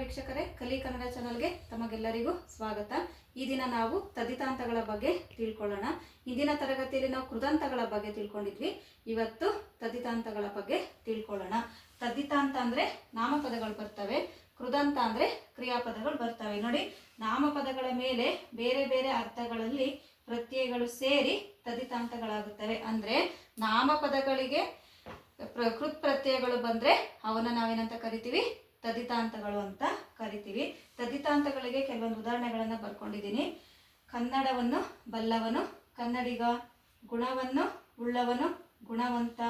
ವೀಕ್ಷಕರೇ, ಕಲಿ ಕನ್ನಡ ಚಾನಲ್ಗೆ ತಮಗೆಲ್ಲರಿಗೂ ಸ್ವಾಗತ. ಈ ದಿನ ನಾವು ತದ್ದಿತಾಂತಗಳ ಬಗ್ಗೆ ತಿಳ್ಕೊಳ್ಳೋಣ. ಇಂದಿನ ತರಗತಿಯಲ್ಲಿ ನಾವು ಕೃದಂತಗಳ ಬಗ್ಗೆ ತಿಳ್ಕೊಂಡಿದ್ವಿ. ಇವತ್ತು ತದ್ದಿತಾಂತಗಳ ಬಗ್ಗೆ ತಿಳ್ಕೊಳ್ಳೋಣ. ತದ್ದಿತಾಂತ ಅಂದ್ರೆ ನಾಮಪದಗಳು ಬರ್ತವೆ, ಕೃದಂತ ಅಂದ್ರೆ ಕ್ರಿಯಾಪದಗಳು ಬರ್ತವೆ. ನೋಡಿ, ನಾಮಪದಗಳ ಮೇಲೆ ಬೇರೆ ಬೇರೆ ಅರ್ಥಗಳಲ್ಲಿ ಪ್ರತ್ಯಯಗಳು ಸೇರಿ ತದ್ದಿತಾಂತಗಳಾಗುತ್ತವೆ. ಅಂದ್ರೆ ನಾಮಪದಗಳಿಗೆ ಕೃತ್ ಪ್ರತ್ಯಯಗಳು ಬಂದ್ರೆ ಅವನ್ನ ನಾವೇನಂತ ಕರಿತೀವಿ? ತದ್ದಿತಾಂತಗಳು ಅಂತ ಕರಿತೀವಿ. ತದ್ದಿತಾಂತಗಳಿಗೆ ಕೆಲವೊಂದು ಉದಾಹರಣೆಗಳನ್ನು ಬರ್ಕೊಂಡಿದ್ದೀನಿ. ಕನ್ನಡವನ್ನು ಬಲ್ಲವನು ಕನ್ನಡಿಗ, ಗುಣವನ್ನು ಉಳ್ಳವನು ಗುಣವಂತ,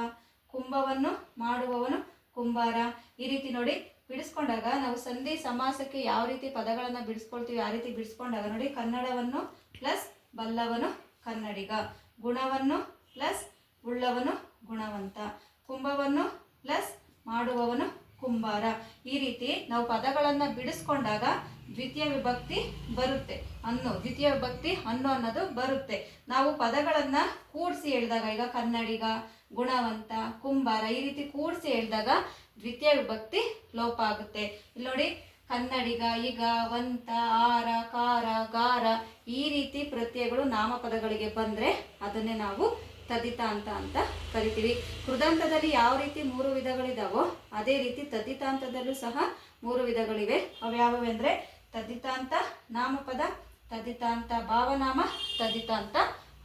ಕುಂಭವನ್ನು ಮಾಡುವವನು ಕುಂಬಾರ. ಈ ರೀತಿ ನೋಡಿ ಬಿಡಿಸ್ಕೊಂಡಾಗ ನಾವು ಸಂಧಿ ಸಮಾಸಕ್ಕೆ ಯಾವ ರೀತಿ ಪದಗಳನ್ನು ಬಿಡಿಸ್ಕೊಳ್ತೀವಿ ಆ ರೀತಿ ಬಿಡಿಸ್ಕೊಂಡಾಗ ನೋಡಿ, ಕನ್ನಡವನ್ನು ಪ್ಲಸ್ ಬಲ್ಲವನು ಕನ್ನಡಿಗ, ಗುಣವನ್ನು ಪ್ಲಸ್ ಉಳ್ಳವನು ಗುಣವಂತ, ಕುಂಭವನ್ನು ಪ್ಲಸ್ ಮಾಡುವವನು ಕುಂಬಾರ. ಈ ರೀತಿ ನಾವು ಪದಗಳನ್ನ ಬಿಡಿಸ್ಕೊಂಡಾಗ ದ್ವಿತೀಯ ವಿಭಕ್ತಿ ಬರುತ್ತೆ. ದ್ವಿತೀಯ ವಿಭಕ್ತಿ ಅನ್ನೋದು ಬರುತ್ತೆ. ನಾವು ಪದಗಳನ್ನ ಕೂಡಿಸಿ ಹೇಳಿದಾಗ, ಈಗ ಕನ್ನಡಿಗ, ಗುಣವಂತ, ಕುಂಬಾರ ಈ ರೀತಿ ಕೂಡಿಸಿ ಹೇಳಿದಾಗ ದ್ವಿತೀಯ ವಿಭಕ್ತಿ ಲೋಪ ಆಗುತ್ತೆ. ಇಲ್ಲಿ ನೋಡಿ, ಕನ್ನಡಿಗ, ಈಗ, ವಂತ, ಆರ, ಕಾರ, ಗಾರ ಈ ರೀತಿ ಪ್ರತ್ಯಯಗಳು ನಾಮಪದಗಳಿಗೆ ಬಂದ್ರೆ ಅದನ್ನೇ ನಾವು ತದ್ದಿತಾಂತ ಅಂತ ಕರಿತೀವಿ. ಕೃದಂತದಲ್ಲಿ ಯಾವ ರೀತಿ 3 ವಿಧಗಳಿದಾವೋ ಅದೇ ರೀತಿ ತದ್ದಿತಾಂತದಲ್ಲೂ ಸಹ 3 ವಿಧಗಳಿವೆ. ಅವ್ಯಾವವೆ ಅಂದ್ರೆ ತದ್ದಿತಾಂತ ನಾಮಪದ, ತದ್ದಿತಾಂತ ಭಾವನಾಮ, ತದ್ದಿತಾಂತ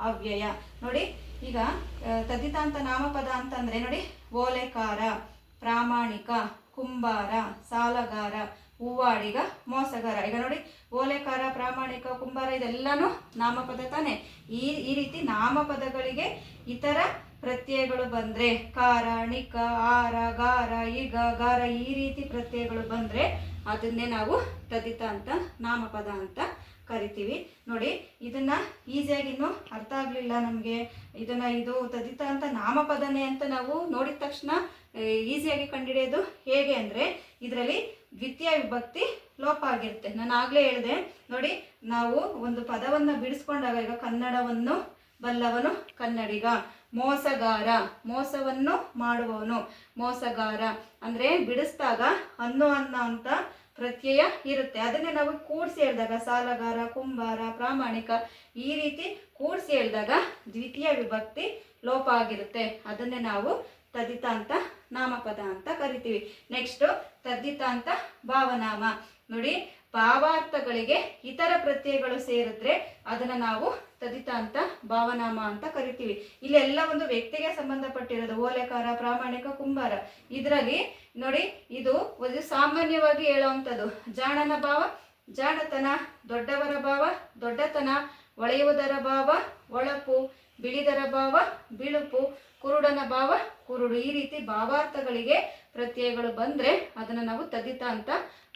ಅವ್ಯಯ. ನೋಡಿ, ಈಗ ತದ್ದಿತಾಂತ ನಾಮಪದ ಅಂತಂದ್ರೆ ನೋಡಿ, ಓಲೆಕಾರ, ಪ್ರಾಮಾಣಿಕ, ಕುಂಬಾರ, ಸಾಲಗಾರ, ಹೂವಾಡಿಗ, ಮೋಸಗಾರ. ಈಗ ನೋಡಿ, ಓಲೆಕಾರ, ಪ್ರಾಮಾಣಿಕ, ಕುಂಬಾರ ಇದೆಲ್ಲಾನು ನಾಮಪದ ತಾನೆ. ಈ ರೀತಿ ನಾಮಪದಗಳಿಗೆ ಇತರ ಪ್ರತ್ಯಯಗಳು ಬಂದ್ರೆ, ಕಾರ, ಣಿಕ, ಆರ, ಗಾರ, ಈಗ, ಗಾರ ಈ ರೀತಿ ಪ್ರತ್ಯಯಗಳು ಬಂದ್ರೆ ಅದನ್ನೇ ನಾವು ತದ್ದಿತಾಂತ ನಾಮಪದ ಅಂತ ಕರಿತೀವಿ. ನೋಡಿ, ಇದನ್ನ ಈಸಿಯಾಗಿ ಇನ್ನೂ ಅರ್ಥ ಆಗ್ಲಿಲ್ಲ ನಮ್ಗೆ, ಇದು ತದ್ದಿತಾಂತ ನಾಮಪದನೇ ಅಂತ ನಾವು ನೋಡಿದ ತಕ್ಷಣ ಈಸಿಯಾಗಿ ಕಂಡುಹಿಡಿಯೋದು ಹೇಗೆ ಅಂದ್ರೆ, ಇದರಲ್ಲಿ ದ್ವಿತೀಯ ವಿಭಕ್ತಿ ಲೋಪ ಆಗಿರುತ್ತೆ. ನಾನು ಆಗ್ಲೇ ಹೇಳಿದೆ ನೋಡಿ, ನಾವು ಒಂದು ಪದವನ್ನ ಬಿಡಿಸ್ಕೊಂಡಾಗ, ಈಗ ಕನ್ನಡವನ್ನು ಬಲ್ಲವನು ಕನ್ನಡಿಗ, ಮೋಸಗಾರ, ಮೋಸವನ್ನು ಮಾಡುವವನು ಮೋಸಗಾರ ಅಂದ್ರೆ ಬಿಡಿಸಿದಾಗ ಅನ್ನೋ ಅಂತ ಪ್ರತ್ಯಯ ಇರುತ್ತೆ. ಅದನ್ನೇ ನಾವು ಕೂಡಿಸಿ ಹೇಳಿದಾಗ ಸಾಲಗಾರ, ಕುಂಬಾರ, ಪ್ರಾಮಾಣಿಕ ಈ ರೀತಿ ಕೂಡಿಸಿ ಹೇಳಿದಾಗ ದ್ವಿತೀಯ ವಿಭಕ್ತಿ ಲೋಪ ಆಗಿರುತ್ತೆ. ಅದನ್ನೇ ನಾವು ತದ್ದಿತಾಂತ ನಾಮಪದ ಅಂತ ಕರಿತೀವಿ. ನೆಕ್ಸ್ಟ್ ತದ್ದಿತಾಂತ ಭಾವನಾಮ. ನೋಡಿ, ಭಾವಾರ್ಥಗಳಿಗೆ ಇತರ ಪ್ರತ್ಯಯಗಳು ಸೇರಿದ್ರೆ ಅದನ್ನ ನಾವು ತದ್ದಿತಾಂತ ಭಾವನಾಮ ಅಂತ ಕರಿತೀವಿ. ಇಲ್ಲೆಲ್ಲ ಒಂದು ವ್ಯಕ್ತಿಗೆ ಸಂಬಂಧಪಟ್ಟಿರೋದು, ಓಲೆಕಾರ, ಪ್ರಾಮಾಣಿಕ, ಕುಂಬಾರ. ಇದರಲ್ಲಿ ನೋಡಿ, ಇದು ಒಂದು ಸಾಮಾನ್ಯವಾಗಿ ಹೇಳುವಂಥದ್ದು. ಜಾಣನ ಭಾವ ಜಾಣತನ, ದೊಡ್ಡವರ ಭಾವ ದೊಡ್ಡತನ, ಒಳೆಯುವುದರ ಭಾವ ಒಳಪು, ಬಿಳಿದರ ಭಾವ ಬಿಳುಪು, ಕುರುಡನ ಭಾವ ಕುರುಡು. ಈ ರೀತಿ ಭಾವಾರ್ಥಗಳಿಗೆ ಪ್ರತ್ಯಯಗಳು ಬಂದ್ರೆ ಅದನ್ನ ನಾವು ತದ್ದಿತಾಂತ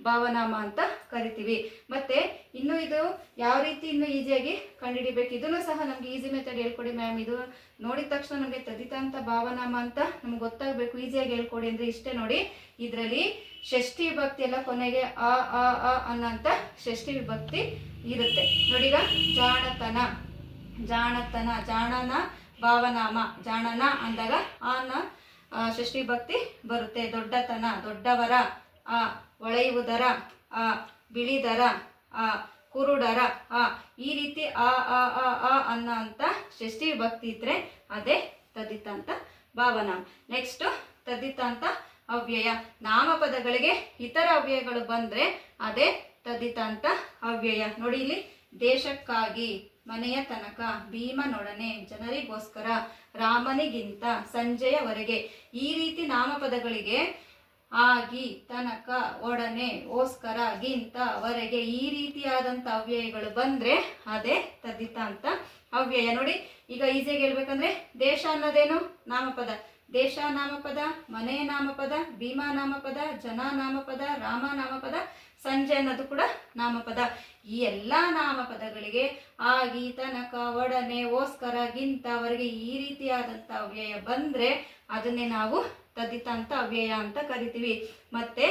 ಭಾವನಾಮ ಅಂತ ಕರಿತೀವಿ. ಮತ್ತೆ ಇನ್ನು ಇದು ಯಾವ ರೀತಿ ಇನ್ನು ಈಸಿಯಾಗಿ ಕಂಡುಹಿಡಿಬೇಕು, ಇದನ್ನು ಸಹ ನಮ್ಗೆ ಈಸಿ ಮೆಥಡ್ ಹೇಳ್ಕೊಡಿ ಮ್ಯಾಮ್. ಇದು ನೋಡಿದ ತಕ್ಷಣ ನಮಗೆ ತದ್ದಿತಾಂತ ಭಾವನಾಮ ಅಂತ ನಮ್ಗೆ ಗೊತ್ತಾಗಬೇಕು, ಈಸಿಯಾಗಿ ಹೇಳ್ಕೊಡಿ ಅಂದ್ರೆ ಇಷ್ಟೇ ನೋಡಿ. ಇದರಲ್ಲಿ ಷಷ್ಠಿ ವಿಭಕ್ತಿ ಎಲ್ಲ ಕೊನೆಗೆ ಅ ಅ ಅ ಅನ್ನೋಂಥ ಷಷ್ಠಿ ವಿಭಕ್ತಿ ಇರುತ್ತೆ. ನೋಡಿ, ಈಗ ಜಾಣತನ, ಜಾಣತನ, ಜಾಣನ ಭಾವನಾಮ, ಜಾಣನ ಅಂದಾಗ ಆನ ಷಷ್ಠಿ ವಿಭಕ್ತಿ ಬರುತ್ತೆ. ದೊಡ್ಡತನ, ದೊಡ್ಡವರ, ಆ, ಒಳೆಯುವುದರ, ಆ, ಬಿಳಿದರ, ಆ, ಕುರುಡರ, ಆ ಈ ರೀತಿ ಆ ಆ ಆ ಆ ಅನ್ನೋ ಅಂತ ಷಷ್ಠಿ ವಿಭಕ್ತಿ ಇದ್ರೆ ಅದೇ ತದ್ದಿತಾಂತ ಭಾವನಾಮ. ನೆಕ್ಸ್ಟ್ ತದ್ದಿತಾಂತ ಅವ್ಯಯ. ನಾಮಪದಗಳಿಗೆ ಇತರ ಅವ್ಯಯಗಳು ಬಂದ್ರೆ ಅದೇ ತದ್ದಿತಾಂತ ಅವ್ಯಯ. ನೋಡಿ, ಇಲ್ಲಿ ದೇಶಕ್ಕಾಗಿ, ಮನೆಯ ತನಕ, ಭೀಮನೊಡನೆ, ಜನರಿಗೋಸ್ಕರ, ರಾಮನಿಗಿಂತ, ಸಂಜೆಯವರೆಗೆ ಈ ರೀತಿ ನಾಮಪದಗಳಿಗೆ ಆಗಿ, ತನಕ, ಒಡನೆ, ಓಸ್ಕರ, ಗಿಂತ, ವರೆಗೆ ಈ ರೀತಿಯಾದಂಥ ಅವ್ಯಯಗಳು ಬಂದ್ರೆ ಅದೇ ತದ್ದಿತಾಂತ ಅವ್ಯಯ. ನೋಡಿ, ಈಗ ಈಸಿಯಾಗಿ ಹೇಳ್ಬೇಕಂದ್ರೆ ದೇಶ ಅನ್ನೋದೇನು ನಾಮಪದ, ದೇಶ ನಾಮಪದ, ಮನೆ ನಾಮಪದ, ಭೀಮ ನಾಮಪದ, ಜನ ನಾಮಪದ, ರಾಮ ನಾಮಪದ, ಸಂಜೆ ಅನ್ನೋದು ಕೂಡ ನಾಮಪದ. ಈ ಎಲ್ಲ ನಾಮಪದಗಳಿಗೆ ಆಗಿ, ತನಕ, ಒಡನೆ, ಓಸ್ಕರ, ಗಿಂತ, ವರೆಗೆ ಈ ರೀತಿಯಾದಂಥ ಅವ್ಯಯ ಬಂದ್ರೆ ಅದನ್ನೇ ನಾವು ತದ್ದಿತಾಂತ ಅವ್ಯಯ ಅಂತ ಕರಿತೀವಿ. ಮತ್ತೆ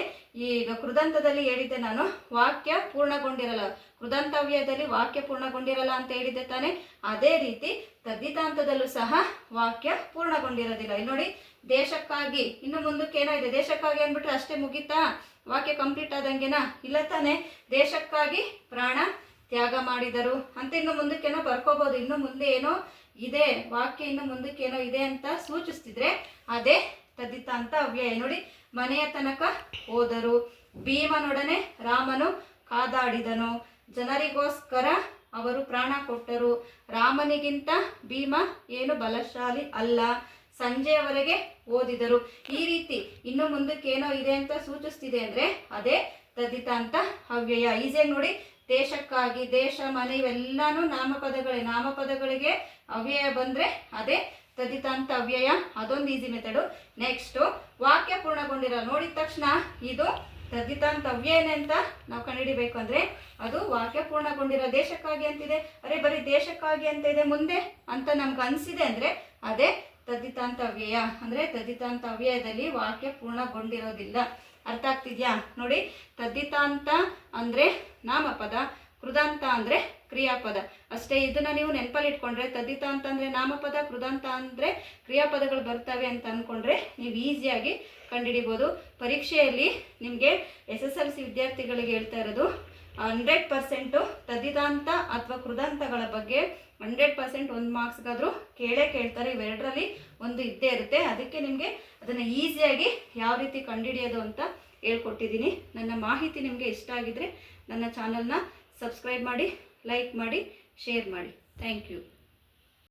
ಈಗ ಕೃದಂತದಲ್ಲಿ ಹೇಳಿದ್ದೆ ನಾನು, ವಾಕ್ಯ ಪೂರ್ಣಗೊಂಡಿರಲ್ಲ, ಕೃದಂತವ್ಯಯದಲ್ಲಿ ವಾಕ್ಯ ಪೂರ್ಣಗೊಂಡಿರಲ್ಲ ಅಂತ ಹೇಳಿದ್ದೆ ತಾನೆ. ಅದೇ ರೀತಿ ತದ್ದಿತಾಂತದಲ್ಲೂ ಸಹ ವಾಕ್ಯ ಪೂರ್ಣಗೊಂಡಿರೋದಿಲ್ಲ. ಇಲ್ಲಿ ನೋಡಿ, ದೇಶಕ್ಕಾಗಿ, ಇನ್ನು ಮುಂದಕ್ಕೆ ಏನೋ ಇದೆ, ದೇಶಕ್ಕಾಗಿ ಅಂದ್ಬಿಟ್ರೆ ಅಷ್ಟೇ ಮುಗೀತಾ, ವಾಕ್ಯ ಕಂಪ್ಲೀಟ್ ಆದಂಗೆನಾ? ಇಲ್ಲ ತಾನೆ. ದೇಶಕ್ಕಾಗಿ ಪ್ರಾಣ ತ್ಯಾಗ ಮಾಡಿದರು ಅಂತ ಇನ್ನು ಮುಂದಕ್ಕೇನೋ ಬರ್ಕೋಬಹುದು. ಇನ್ನು ಮುಂದೆ ಏನೋ ಇದೆ, ವಾಕ್ಯ ಇನ್ನು ಮುಂದಕ್ಕೇನೋ ಇದೆ ಅಂತ ಸೂಚಿಸ್ತಿದ್ರೆ ಅದೇ ತದ್ದಿತಾಂತ ಅವ್ಯಯ. ನೋಡಿ, ಮನೆಯ ತನಕ ಹೋದರು, ಭೀಮನೊಡನೆ ರಾಮನು ಕಾದಾಡಿದನು, ಜನರಿಗೋಸ್ಕರ ಅವರು ಪ್ರಾಣ ಕೊಟ್ಟರು, ರಾಮನಿಗಿಂತ ಭೀಮ ಏನು ಬಲಶಾಲಿ ಅಲ್ಲ, ಸಂಜೆಯವರೆಗೆ ಓದಿದರು. ಈ ರೀತಿ ಇನ್ನು ಮುಂದಕ್ಕೆ ಏನೋ ಇದೆ ಅಂತ ಸೂಚಿಸ್ತಿದೆ ಅಂದರೆ ಅದೇ ತದ್ದಿತಾಂತ ಅವ್ಯಯ. ಈಸಿಯಾಗಿ ನೋಡಿ, ದೇಶಕ್ಕಾಗಿ, ದೇಶ, ಮನೆ ಇವೆಲ್ಲಾನು ನಾಮಪದಗಳೇ. ನಾಮಪದಗಳಿಗೆ ಅವ್ಯಯ ಬಂದರೆ ಅದೇ ತದ್ದಿತಾಂತ ಅವ್ಯಯ. ಅದೊಂದು ಈಸಿ ಮೆಥಡು. ನೆಕ್ಸ್ಟು ವಾಕ್ಯ ಪೂರ್ಣಗೊಂಡಿರೋ ನೋಡಿದ ತಕ್ಷಣ ಇದು ತದ್ದಿತಾಂತ ಅವ್ಯಯನೇ ಅಂತ ನಾವು ಕಂಡುಹಿಡಿಬೇಕು ಅಂದರೆ ಅದು ವಾಕ್ಯ ಪೂರ್ಣಗೊಂಡಿರೋ. ದೇಶಕ್ಕಾಗಿ ಅಂತಿದೆ, ಅರೆ ಬರೀ ದೇಶಕ್ಕಾಗಿ ಅಂತ ಇದೆ ಮುಂದೆ ಅಂತ ನಮ್ಗೆ ಅನಿಸಿದೆ ಅಂದರೆ ಅದೇ ತದ್ದಿತಾಂತ ಅವ್ಯಯ. ಅಂದರೆ ತದ್ದಿತಾಂತ ಅವ್ಯಯದಲ್ಲಿ ವಾಕ್ಯ ಪೂರ್ಣಗೊಂಡಿರೋದಿಲ್ಲ. ಅರ್ಥ ಆಗ್ತಿದ್ಯಾ? ನೋಡಿ, ತದ್ದಿತಾಂತ ಅಂದರೆ ನಾಮಪದ, ಕೃದಂತ ಅಂದರೆ ಕ್ರಿಯಾಪದ ಅಷ್ಟೇ. ಇದನ್ನು ನೀವು ನೆನಪಲ್ಲಿ ಇಟ್ಕೊಂಡ್ರೆ ತದ್ದಿತಾಂತ ಅಂದರೆ ನಾಮಪದ, ಕೃದಂತ ಅಂದರೆ ಕ್ರಿಯಾಪದಗಳು ಬರ್ತವೆ ಅಂತ ಅಂದ್ಕೊಂಡ್ರೆ ನೀವು ಈಸಿಯಾಗಿ ಕಂಡುಹಿಡಿಬೋದು. ಪರೀಕ್ಷೆಯಲ್ಲಿ ನಿಮಗೆ SSLC ವಿದ್ಯಾರ್ಥಿಗಳಿಗೆ ಹೇಳ್ತಾ ಇರೋದು 100% ತದ್ದಿತಾಂತ ಅಥವಾ ಕೃದಂತಗಳ ಬಗ್ಗೆ 100% ಒಂದು ಮಾರ್ಕ್ಸ್ಗಾದರೂ ಕೇಳ್ತಾರೆ. ಇವೆರಡರಲ್ಲಿ ಒಂದು ಇದ್ದೇ ಇರುತ್ತೆ. ಅದಕ್ಕೆ ನಿಮಗೆ ಅದನ್ನು ಈಸಿಯಾಗಿ ಯಾವ ರೀತಿ ಕಂಡುಹಿಡಿಯೋದು ಅಂತ ಹೇಳ್ಕೊಟ್ಟಿದ್ದೀನಿ. ನನ್ನ ಮಾಹಿತಿ ನಿಮಗೆ ಇಷ್ಟ ಆಗಿದ್ರೆ ನನ್ನ ಚಾನಲ್ನ ಸಬ್ಸ್ಕ್ರೈಬ್ ಮಾಡಿ, ಲೈಕ್ ಮಾಡಿ, ಶೇರ್ ಮಾಡಿ. Thank you.